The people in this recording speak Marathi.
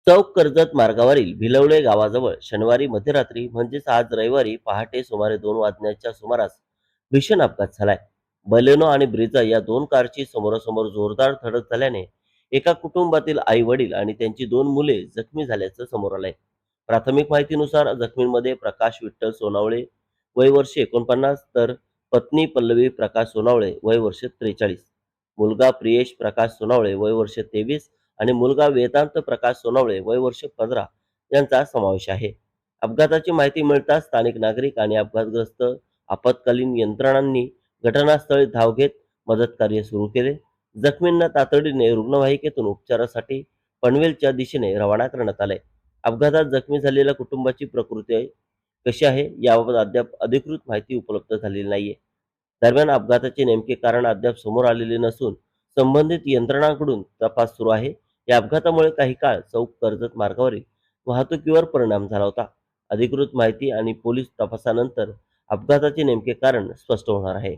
चौक कर्जत मार्गावरील भिलवले गावाजवळ शनिवारी मध्यरात्री म्हणजेच आज रविवारी पहाटे सुमारे 2 वाजण्याच्या सुमारास भीषण अपघात झालाय. बलेनो आणि ब्रिझा या दोन कारची समोरासमोर जोरदार धडक झाल्याने एका कुटुंबातील आई वडील आणि त्यांची 2 मुले जखमी झाल्याचं समोर आलंय. प्राथमिक माहितीनुसार जखमींमध्ये प्रकाश विठ्ठल सोनावळे वय वर्ष 49, तर पत्नी पल्लवी प्रकाश सोनावळे वय वर्ष 43, मुलगा प्रियेश प्रकाश सोनावळे वय वर्ष 23 आणि मुलगा वेदांत प्रकाश सोनावळे वय वर्ष 15 यांचा समावेश आहे. अपघाताची माहिती मिळताच स्थानिक नागरिक आणि अपघातग्रस्त आपत्कालीन यंत्रणांनी घटनास्थळी धाव घेत मदत कार्य सुरू केले. जखमींना तातडीने रुग्णवाहिकेतून उपचारासाठी पनवेलच्या दिशेने रवाना करण्यात आले. अपघातात जखमी झालेल्या कुटुंबाची प्रकृती कशी आहे याबाबत अद्याप अधिकृत माहिती उपलब्ध झालेली नाहीये. दरम्यान अपघाताचे नेमके कारण अद्याप समोर आलेले नसून संबंधित यंत्रणांकडून तपास सुरू आहे. या अपघातामुळे काही काळ चौक कर्जत मार्गावरील वाहतुकीवर परिणाम झाला होता. अधिकृत माहिती आणि पोलीस तपासानंतर अपघाताचे नेमके कारण स्पष्ट होणार आहे.